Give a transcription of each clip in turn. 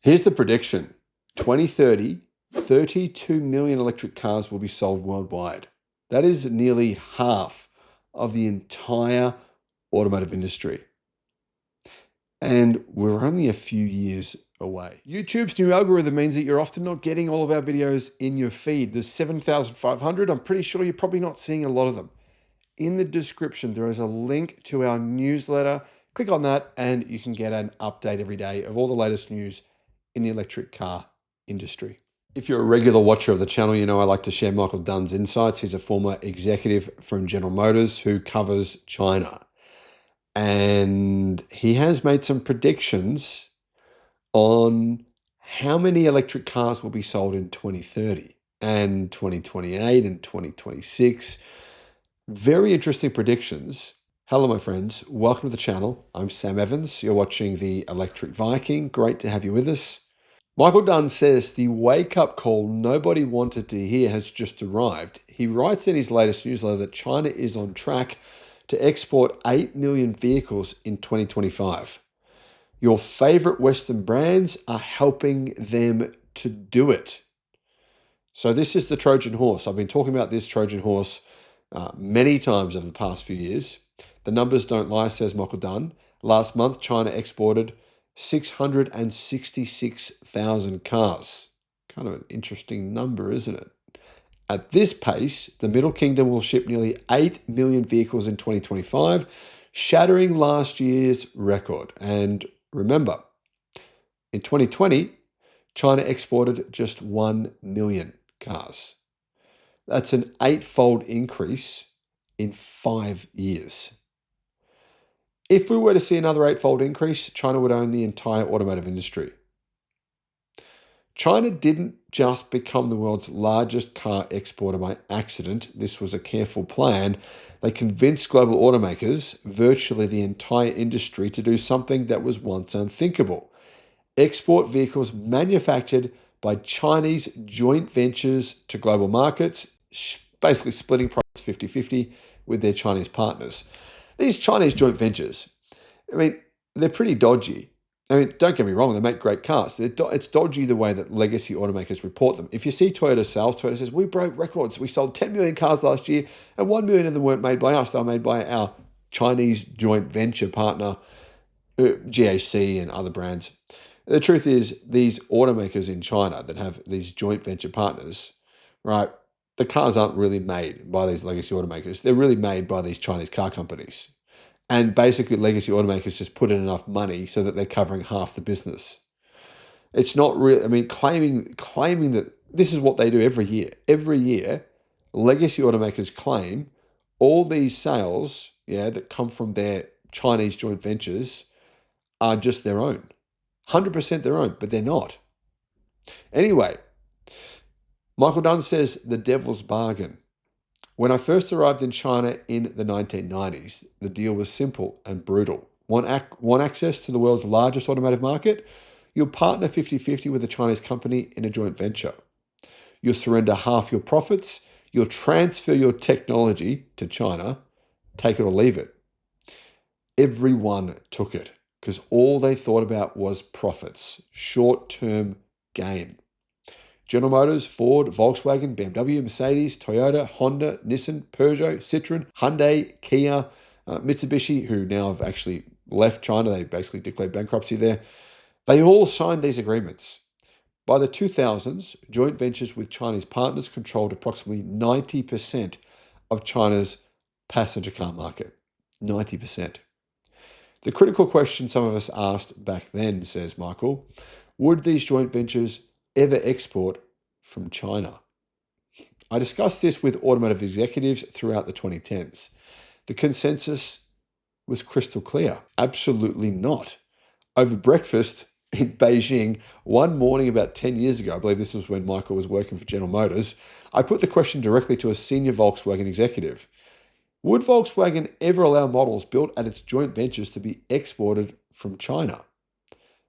Here's the prediction. 2030, 32 million electric cars will be sold worldwide. That is nearly half of the entire automotive industry. And we're only a few years away. YouTube's new algorithm means that you're often not getting all of our videos in your feed. There's 7,500. I'm pretty sure you're probably not seeing a lot of them. In the description, there is a link to our newsletter. Click on that and you can get an update every day of all the latest news in the electric car industry. If you're a regular watcher of the channel, you know I like to share Michael Dunn's insights. He's a former executive from General Motors who covers China. And he has made some predictions on how many electric cars will be sold in 2030 and 2028 and 2026. Very interesting predictions. Hello, my friends. Welcome to the channel. I'm Sam Evans. You're watching the Electric Viking. Great to have you with us. Michael Dunn says the wake-up call nobody wanted to hear has just arrived. He writes in his latest newsletter that China is on track to export 8 million vehicles in 2025. Your favorite Western brands are helping them to do it. So this is the Trojan horse. I've been talking about this Trojan horse many times over the past few years. The numbers don't lie, says Michael Dunn. Last month, China exported 666,000 cars. Kind of an interesting number, isn't it? At this pace, the Middle Kingdom will ship nearly 8 million vehicles in 2025, shattering last year's record. And remember, in 2020, China exported just 1 million cars. That's an 8-fold increase in 5 years. If we were to see another 8-fold increase, China would own the entire automotive industry. China didn't just become the world's largest car exporter by accident. This was a careful plan. They convinced global automakers, virtually the entire industry, to do something that was once unthinkable. Export vehicles manufactured by Chinese joint ventures to global markets, basically splitting profits 50-50 with their Chinese partners. These Chinese joint ventures, I mean, they're pretty dodgy. I mean, don't get me wrong, they make great cars. It's dodgy the way that legacy automakers report them. If you see Toyota sales, Toyota says, we broke records. We sold 10 million cars last year, and 1 million of them weren't made by us. They were made by our Chinese joint venture partner, GAC and other brands. The truth is, these automakers in China that have these joint venture partners, right, the cars aren't really made by these legacy automakers. They're really made by these Chinese car companies. And basically, legacy automakers just put in enough money so that they're covering half the business. It's not real. I mean, claiming that this is what they do every year. Every year, legacy automakers claim all these sales, that come from their Chinese joint ventures are just their own. 100% their own, but they're not. Anyway, Michael Dunn says the devil's bargain. When I first arrived in China in the 1990s, the deal was simple and brutal. Want access to the world's largest automotive market? You'll partner 50-50 with a Chinese company in a joint venture. You'll surrender half your profits. You'll transfer your technology to China. Take it or leave it. Everyone took it because all they thought about was profits, short-term gain. General Motors, Ford, Volkswagen, BMW, Mercedes, Toyota, Honda, Nissan, Peugeot, Citroen, Hyundai, Kia, Mitsubishi, who now have actually left China. They basically declared bankruptcy there. They all signed these agreements. By the 2000s, joint ventures with Chinese partners controlled approximately 90% of China's passenger car market. 90%. The critical question some of us asked back then, says Michael, would these joint ventures ever export from China? I discussed this with automotive executives throughout the 2010s. The consensus was crystal clear. Absolutely not. Over breakfast in Beijing one morning about 10 years ago, I believe this was when Michael was working for General Motors, I put the question directly to a senior Volkswagen executive. Would Volkswagen ever allow models built at its joint ventures to be exported from China?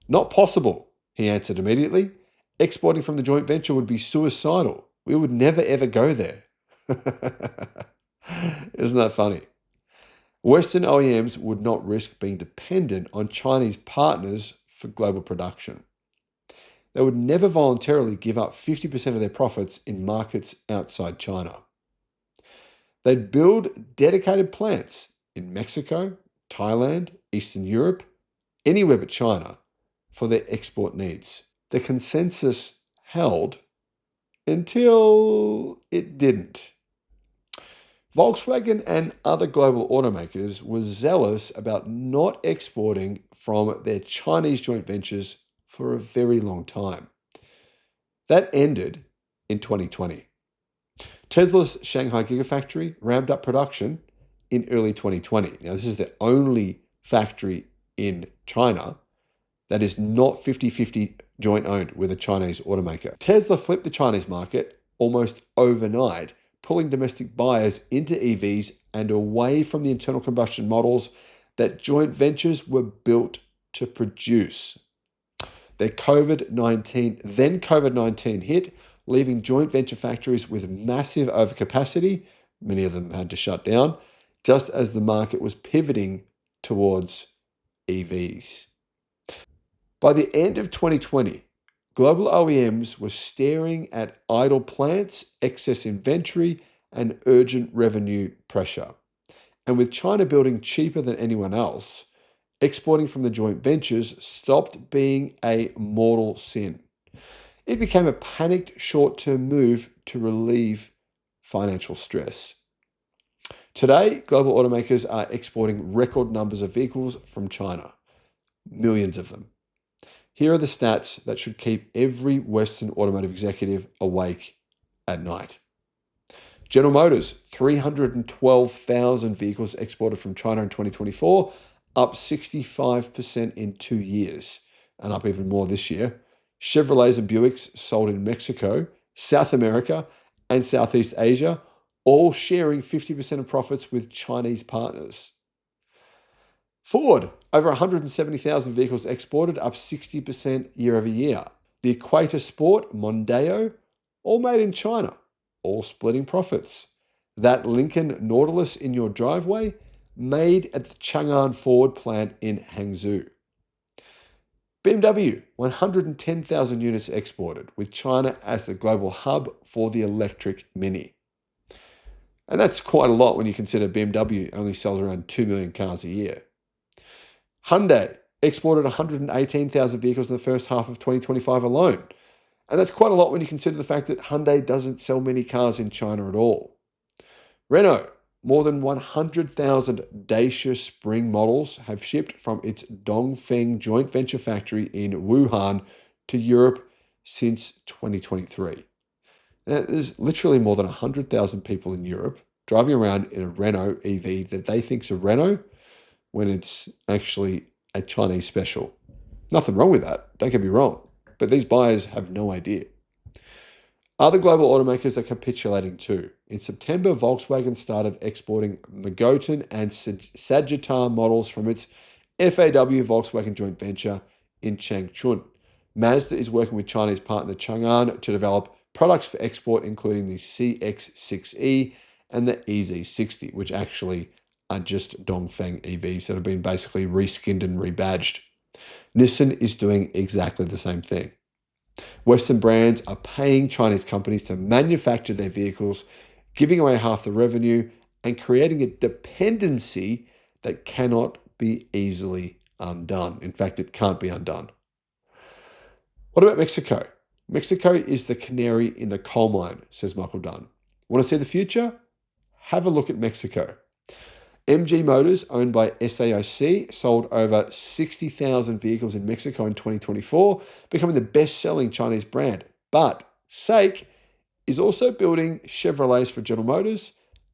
Not possible, he answered immediately. Exporting from the joint venture would be suicidal. We would never, ever go there. Isn't that funny? Western OEMs would not risk being dependent on Chinese partners for global production. They would never voluntarily give up 50% of their profits in markets outside China. They'd build dedicated plants in Mexico, Thailand, Eastern Europe, anywhere but China, for their export needs. The consensus held until it didn't. Volkswagen and other global automakers were zealous about not exporting from their Chinese joint ventures for a very long time. That ended in 2020. Tesla's Shanghai Gigafactory ramped up production in early 2020. Now, this is the only factory in China that is not 50-50 joint owned with a Chinese automaker. Tesla flipped the Chinese market almost overnight, pulling domestic buyers into EVs and away from the internal combustion models that joint ventures were built to produce. Then COVID-19 hit, leaving joint venture factories with massive overcapacity. Many of them had to shut down, just as the market was pivoting towards EVs. By the end of 2020, global OEMs were staring at idle plants, excess inventory, and urgent revenue pressure. And with China building cheaper than anyone else, exporting from the joint ventures stopped being a mortal sin. It became a panicked short-term move to relieve financial stress. Today, global automakers are exporting record numbers of vehicles from China, millions of them. Here are the stats that should keep every Western automotive executive awake at night. General Motors, 312,000 vehicles exported from China in 2024, up 65% in 2 years, and up even more this year. Chevrolets and Buicks sold in Mexico, South America, and Southeast Asia, all sharing 50% of profits with Chinese partners. Ford, over 170,000 vehicles exported, up 60% year over year. The Equator Sport, Mondeo, all made in China, all splitting profits. That Lincoln Nautilus in your driveway, made at the Chang'an Ford plant in Hangzhou. BMW, 110,000 units exported, with China as the global hub for the electric Mini. And that's quite a lot when you consider BMW only sells around 2 million cars a year. Hyundai exported 118,000 vehicles in the first half of 2025 alone. And that's quite a lot when you consider the fact that Hyundai doesn't sell many cars in China at all. Renault, more than 100,000 Dacia Spring models have shipped from its Dongfeng joint venture factory in Wuhan to Europe since 2023. Now, there's literally more than 100,000 people in Europe driving around in a Renault EV that they think's a Renault when it's actually a Chinese special. Nothing wrong with that, don't get me wrong, but these buyers have no idea. Other global automakers are capitulating too. In September, Volkswagen started exporting Magotan and Sagittar models from its FAW Volkswagen joint venture in Changchun. Mazda is working with Chinese partner Chang'an to develop products for export, including the CX-6E and the EZ60, which actually are just Dongfeng EVs that have been basically reskinned and rebadged. Nissan is doing exactly the same thing. Western brands are paying Chinese companies to manufacture their vehicles, giving away half the revenue and creating a dependency that cannot be easily undone. In fact, it can't be undone. What about Mexico? Mexico is the canary in the coal mine, says Michael Dunn. Want to see the future? Have a look at Mexico. MG Motors, owned by SAIC, sold over 60,000 vehicles in Mexico in 2024, becoming the best-selling Chinese brand. But SAIC is also building Chevrolets for General Motors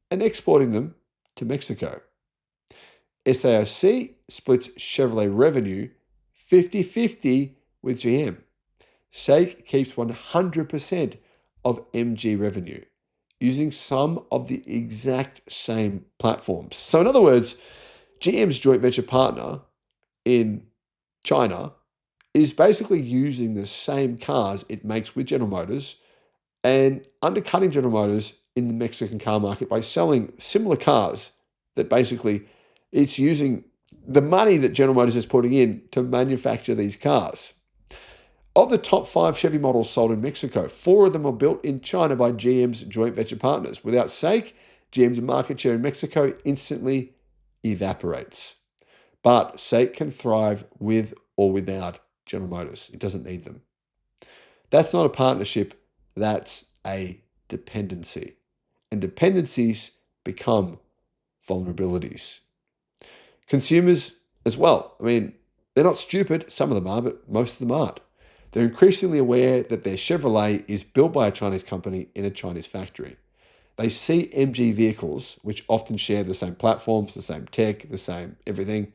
and exporting them to Mexico. SAIC splits Chevrolet revenue 50-50 with GM. SAIC keeps 100% of MG revenue, using some of the exact same platforms. So in other words, GM's joint venture partner in China is basically using the same cars it makes with General Motors and undercutting General Motors in the Mexican car market by selling similar cars that basically it's using the money that General Motors is putting in to manufacture these cars. Of the top 5 Chevy models sold in Mexico, 4 of them are built in China by GM's joint venture partners. Without SAIC, GM's market share in Mexico instantly evaporates. But SAIC can thrive with or without General Motors. It doesn't need them. That's not a partnership, that's a dependency. And dependencies become vulnerabilities. Consumers as well. I mean, they're not stupid. Some of them are, but most of them aren't. They're increasingly aware that their Chevrolet is built by a Chinese company in a Chinese factory. They see MG vehicles, which often share the same platforms, the same tech, the same everything,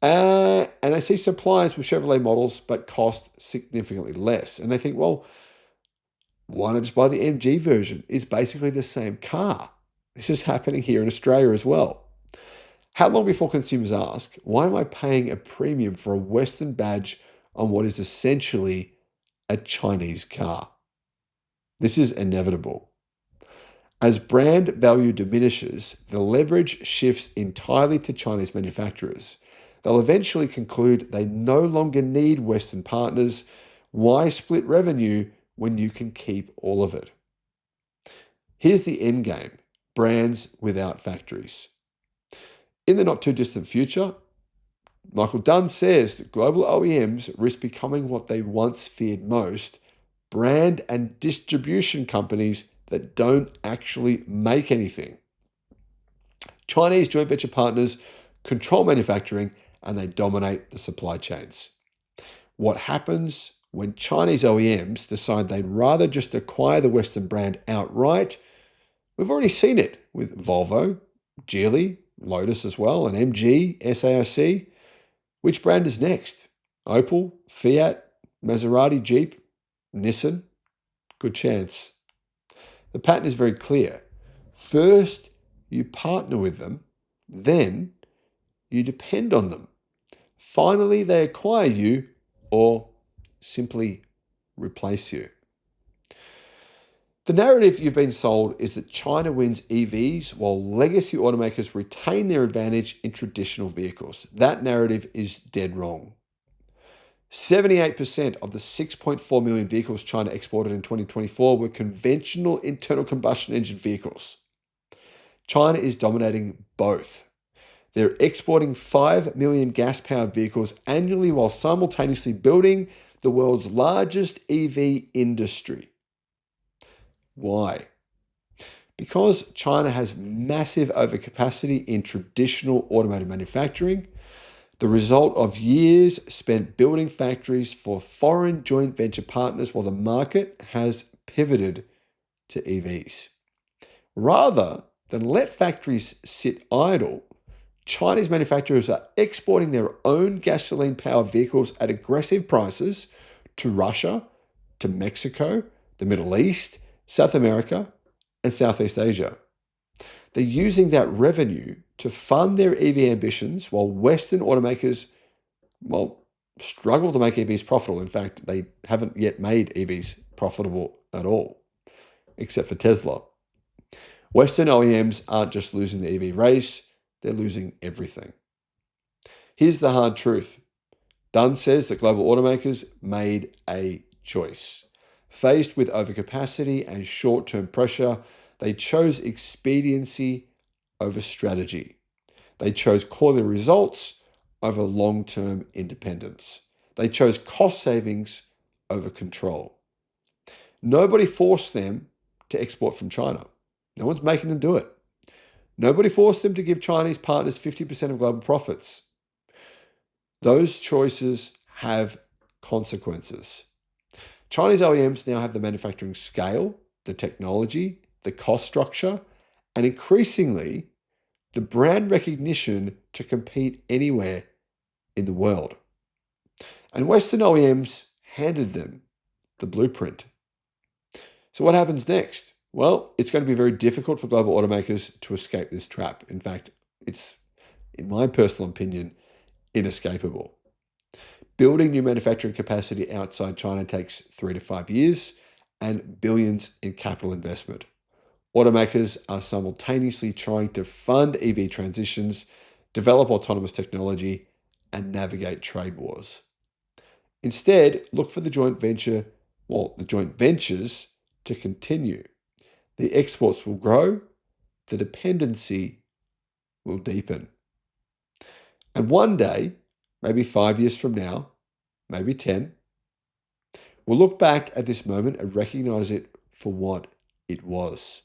and they see suppliers with Chevrolet models but cost significantly less. And they think, well, why not just buy the MG version? It's basically the same car. This is happening here in Australia as well. How long before consumers ask, why am I paying a premium for a Western badge on what is essentially a Chinese car? This is inevitable. As brand value diminishes, the leverage shifts entirely to Chinese manufacturers. They'll eventually conclude they no longer need Western partners. Why split revenue when you can keep all of it? Here's the end game: brands without factories. In the not too distant future, Michael Dunn says that global OEMs risk becoming what they once feared most: brand and distribution companies that don't actually make anything. Chinese joint venture partners control manufacturing and they dominate the supply chains. What happens when Chinese OEMs decide they'd rather just acquire the Western brand outright? We've already seen it with Volvo, Geely, Lotus as well, and MG, SAIC. Which brand is next? Opel, Fiat, Maserati, Jeep, Nissan? Good chance. The pattern is very clear. First, you partner with them, then you depend on them. Finally, they acquire you or simply replace you. The narrative you've been sold is that China wins EVs while legacy automakers retain their advantage in traditional vehicles. That narrative is dead wrong. 78% of the 6.4 million vehicles China exported in 2024 were conventional internal combustion engine vehicles. China is dominating both. They're exporting 5 million gas-powered vehicles annually while simultaneously building the world's largest EV industry. Why? Because China has massive overcapacity in traditional automotive manufacturing, the result of years spent building factories for foreign joint venture partners while the market has pivoted to EVs. Rather than let factories sit idle, Chinese manufacturers are exporting their own gasoline-powered vehicles at aggressive prices to Russia, to Mexico, the Middle East, South America, and Southeast Asia. They're using that revenue to fund their EV ambitions while Western automakers, struggle to make EVs profitable. In fact, they haven't yet made EVs profitable at all, except for Tesla. Western OEMs aren't just losing the EV race, they're losing everything. Here's the hard truth. Dunn says that global automakers made a choice. Faced with overcapacity and short-term pressure, they chose expediency over strategy. They chose quarterly results over long-term independence. They chose cost savings over control. Nobody forced them to export from China. No one's making them do it. Nobody forced them to give Chinese partners 50% of global profits. Those choices have consequences. Chinese OEMs now have the manufacturing scale, the technology, the cost structure, and increasingly the brand recognition to compete anywhere in the world. And Western OEMs handed them the blueprint. So what happens next? Well, it's going to be very difficult for global automakers to escape this trap. In fact, it's, in my personal opinion, inescapable. Building new manufacturing capacity outside China takes 3 to 5 years and billions in capital investment. Automakers are simultaneously trying to fund EV transitions, develop autonomous technology, and navigate trade wars. Instead, look for the joint ventures to continue. The exports will grow, the dependency will deepen. And one day, maybe 5 years from now, maybe 10, we'll look back at this moment and recognize it for what it was.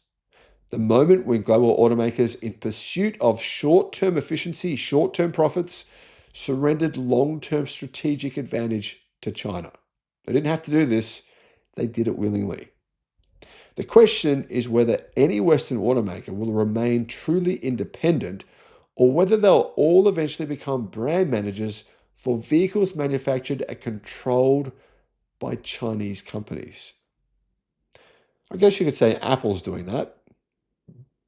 The moment when global automakers, in pursuit of short-term efficiency, short-term profits, surrendered long-term strategic advantage to China. They didn't have to do this, they did it willingly. The question is whether any Western automaker will remain truly independent or whether they'll all eventually become brand managers for vehicles manufactured and controlled by Chinese companies. I guess you could say Apple's doing that,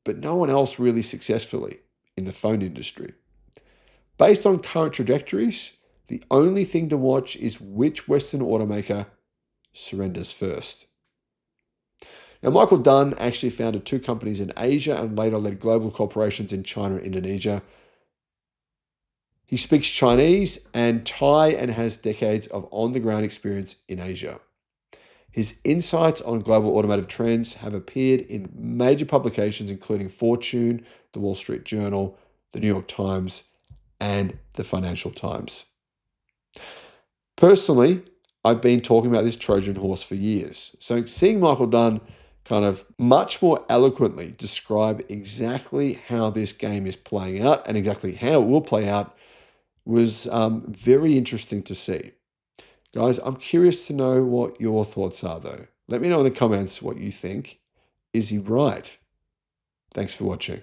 but no one else really successfully in the phone industry. Based on current trajectories, the only thing to watch is which Western automaker surrenders first. Now, Michael Dunn actually founded 2 companies in Asia and later led global corporations in China and Indonesia. He speaks Chinese and Thai and has decades of on-the-ground experience in Asia. His insights on global automotive trends have appeared in major publications including Fortune, the Wall Street Journal, the New York Times, and the Financial Times. Personally, I've been talking about this Trojan horse for years. So seeing Michael Dunn kind of much more eloquently describe exactly how this game is playing out and exactly how it will play out was very interesting to see. Guys, I'm curious to know what your thoughts are, though. Let me know in the comments what you think. Is he right? Thanks for watching.